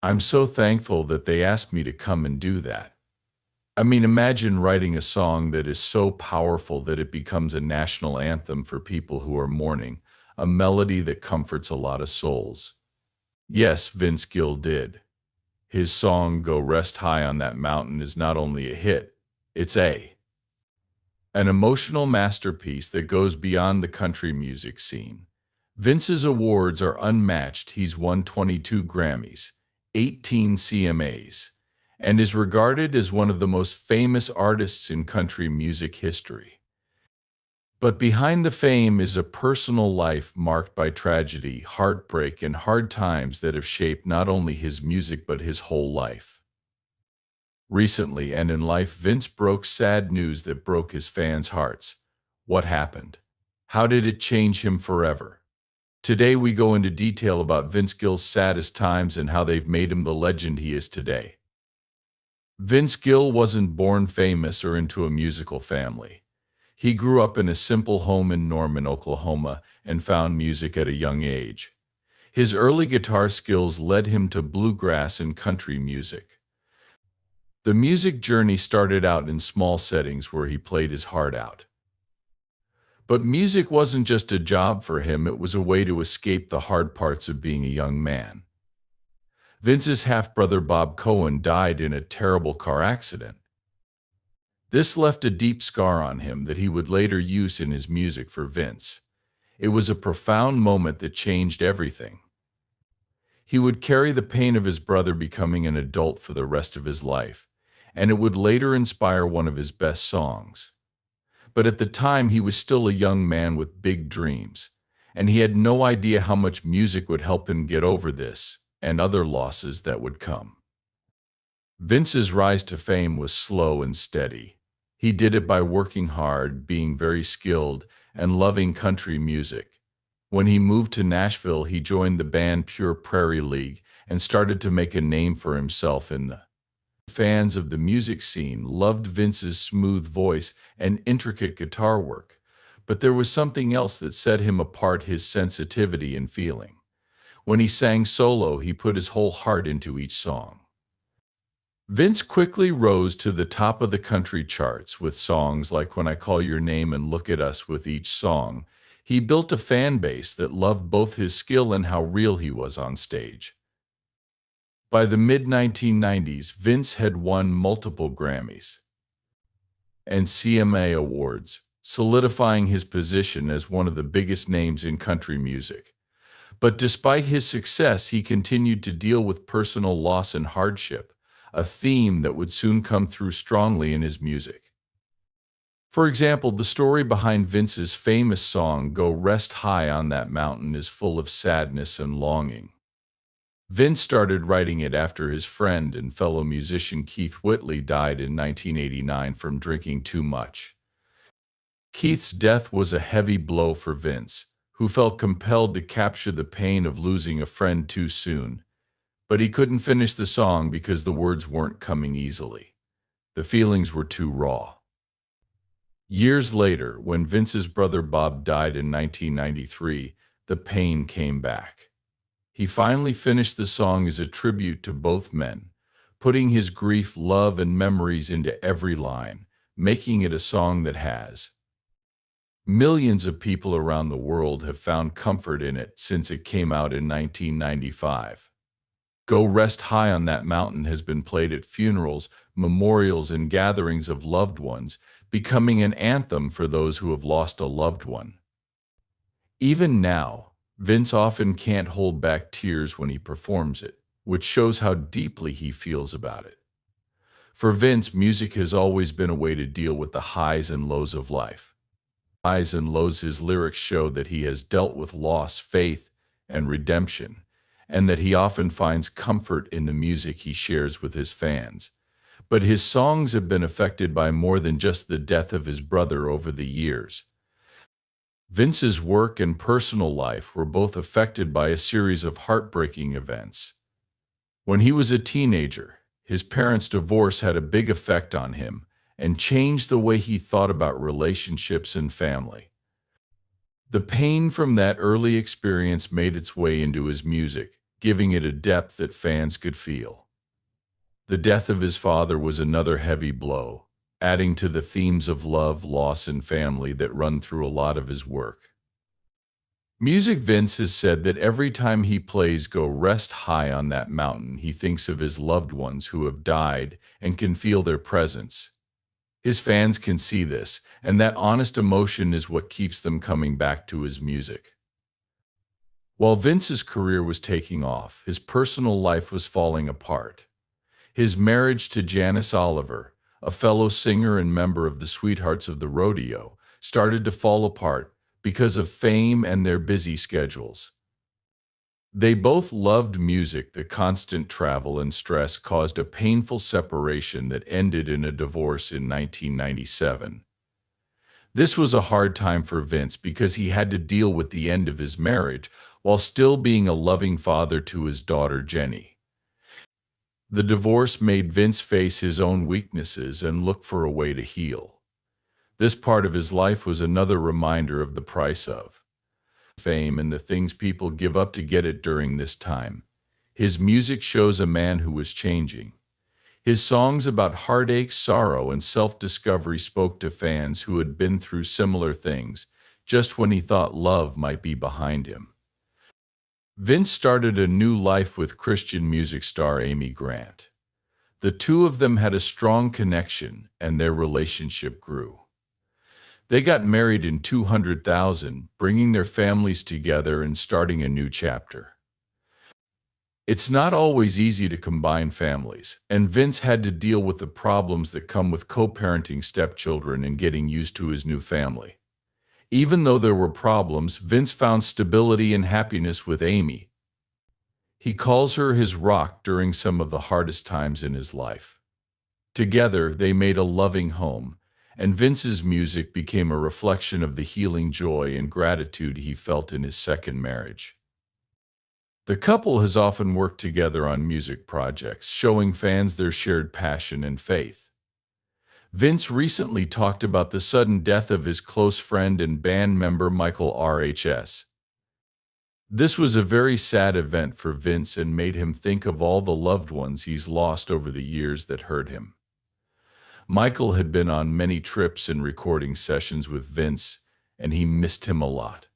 I'm so thankful that they asked me to come and do that. I mean, imagine writing a song that is so powerful that it becomes a national anthem for people who are mourning, a melody that comforts a lot of souls. Yes, Vince Gill did. His song Go Rest High on That Mountain is not only a hit, it's an emotional masterpiece that goes beyond the country music scene. Vince's awards are unmatched. He's won 22 Grammys, 18 CMAs, and is regarded as one of the most famous artists in country music history. But behind the fame is a personal life marked by tragedy, heartbreak, and hard times that have shaped not only his music but his whole life. Recently and in life, Vince broke sad news that broke his fans' hearts. What happened? How did it change him forever? Today we go into detail about Vince Gill's saddest times and how they've made him the legend he is today. Vince Gill wasn't born famous or into a musical family. He grew up in a simple home in Norman, Oklahoma, and found music at a young age. His early guitar skills led him to bluegrass and country music. The music journey started out in small settings where he played his heart out. But music wasn't just a job for him, it was a way to escape the hard parts of being a young man. Vince's half-brother Bob Cohen died in a terrible car accident. This left a deep scar on him that he would later use in his music for Vince. It was a profound moment that changed everything. He would carry the pain of his brother becoming an adult for the rest of his life, and it would later inspire one of his best songs. But at the time, he was still a young man with big dreams, and he had no idea how much music would help him get over this and other losses that would come. Vince's rise to fame was slow and steady. He did it by working hard, being very skilled, and loving country music. When he moved to Nashville, he joined the band Pure Prairie League and started to make a name for himself in the fans of the music scene loved Vince's smooth voice and intricate guitar work, but there was something else that set him apart: his sensitivity and feeling. When he sang solo, he put his whole heart into each song. Vince quickly rose to the top of the country charts with songs like When I Call Your Name and Look at Us. With each song, he built a fan base that loved both his skill and how real he was on stage. By the mid-1990s, Vince had won multiple Grammys and CMA awards, solidifying his position as one of the biggest names in country music. But despite his success, he continued to deal with personal loss and hardship, a theme that would soon come through strongly in his music. For example, the story behind Vince's famous song Go Rest High on That Mountain is full of sadness and longing. Vince started writing it after his friend and fellow musician Keith Whitley died in 1989 from drinking too much. Keith's death was a heavy blow for Vince, who felt compelled to capture the pain of losing a friend too soon. But he couldn't finish the song because the words weren't coming easily. The feelings were too raw. Years later, when Vince's brother Bob died in 1993, the pain came back. He finally finished the song as a tribute to both men, putting his grief, love, and memories into every line, making it a song that has. Millions of people around the world have found comfort in it since it came out in 1995. Go Rest High on That Mountain has been played at funerals, memorials, and gatherings of loved ones, becoming an anthem for those who have lost a loved one. Even now, Vince often can't hold back tears when he performs it, which shows how deeply he feels about it. For Vince, music has always been a way to deal with the highs and lows of life. Highs and lows, his lyrics show that he has dealt with loss, faith, and redemption, and that he often finds comfort in the music he shares with his fans. But his songs have been affected by more than just the death of his brother over the years. Vince's work and personal life were both affected by a series of heartbreaking events. When he was a teenager, his parents' divorce had a big effect on him and changed the way he thought about relationships and family. The pain from that early experience made its way into his music, giving it a depth that fans could feel. The death of his father was another heavy blow, adding to the themes of love, loss, and family that run through a lot of his work. Music Vince has said that every time he plays Go Rest High on That Mountain, he thinks of his loved ones who have died and can feel their presence. His fans can see this, and that honest emotion is what keeps them coming back to his music. While Vince's career was taking off, his personal life was falling apart. His marriage to Janice Oliver, a fellow singer and member of the Sweethearts of the Rodeo, started to fall apart because of fame and their busy schedules. They both loved music. The constant travel and stress caused a painful separation that ended in a divorce in 1997. This was a hard time for Vince because he had to deal with the end of his marriage while still being a loving father to his daughter Jenny. The divorce made Vince face his own weaknesses and look for a way to heal. This part of his life was another reminder of the price of fame and the things people give up to get it during this time. His music shows a man who was changing. His songs about heartache, sorrow, and self-discovery spoke to fans who had been through similar things, just when he thought love might be behind him. Vince started a new life with Christian music star Amy Grant. The two of them had a strong connection, and their relationship grew. They got married in 200,000, bringing their families together and starting a new chapter. It's not always easy to combine families, and Vince had to deal with the problems that come with co-parenting stepchildren and getting used to his new family. Even though there were problems, Vince found stability and happiness with Amy. He calls her his rock during some of the hardest times in his life. Together, they made a loving home, and Vince's music became a reflection of the healing joy and gratitude he felt in his second marriage. The couple has often worked together on music projects, showing fans their shared passion and faith. Vince recently talked about the sudden death of his close friend and band member Michael RHS. This was a very sad event for Vince and made him think of all the loved ones he's lost over the years that hurt him. Michael had been on many trips and recording sessions with Vince, and he missed him a lot.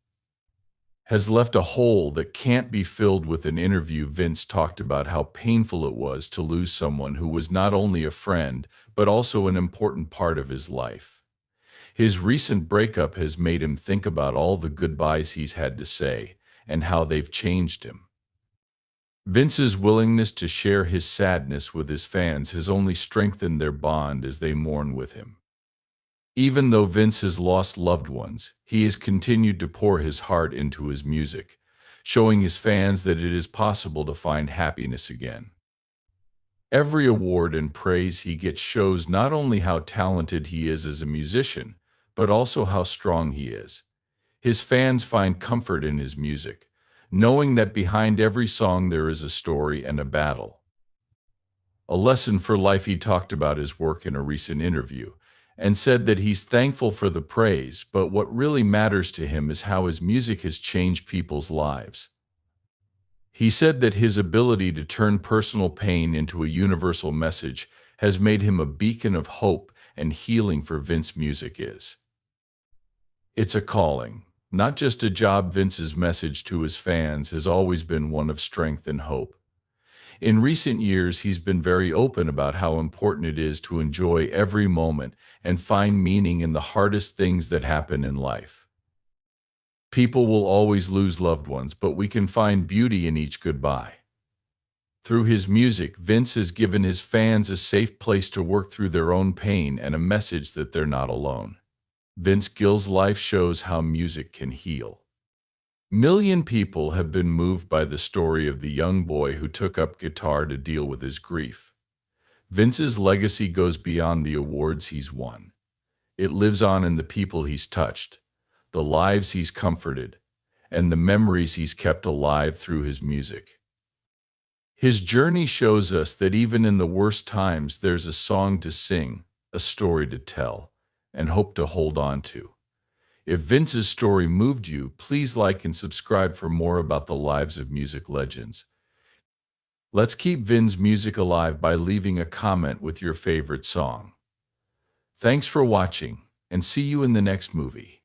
Has left a hole that can't be filled. With an interview, Vince talked about how painful it was to lose someone who was not only a friend, but also an important part of his life. His recent breakup has made him think about all the goodbyes he's had to say and how they've changed him. Vince's willingness to share his sadness with his fans has only strengthened their bond as they mourn with him. Even though Vince has lost loved ones, he has continued to pour his heart into his music, showing his fans that it is possible to find happiness again. Every award and praise he gets shows not only how talented he is as a musician, but also how strong he is. His fans find comfort in his music, knowing that behind every song there is a story and a battle. A lesson for life. He talked about his work in a recent interview and said that he's thankful for the praise, but what really matters to him is how his music has changed people's lives. He said that his ability to turn personal pain into a universal message has made him a beacon of hope and healing. For Vince, music is. It's a calling, not just a job. Vince's message to his fans has always been one of strength and hope. In recent years, he's been very open about how important it is to enjoy every moment and find meaning in the hardest things that happen in life. People will always lose loved ones, but we can find beauty in each goodbye. Through his music, Vince has given his fans a safe place to work through their own pain and a message that they're not alone. Vince Gill's life shows how music can heal. Million people have been moved by the story of the young boy who took up guitar to deal with his grief. Vince's legacy goes beyond the awards he's won. It lives on in the people he's touched, the lives he's comforted, and the memories he's kept alive through his music. His journey shows us that even in the worst times, there's a song to sing, a story to tell, and hope to hold on to. If Vince's story moved you, please like and subscribe for more about the lives of music legends. Let's keep Vin's music alive by leaving a comment with your favorite song. Thanks for watching, and see you in the next movie.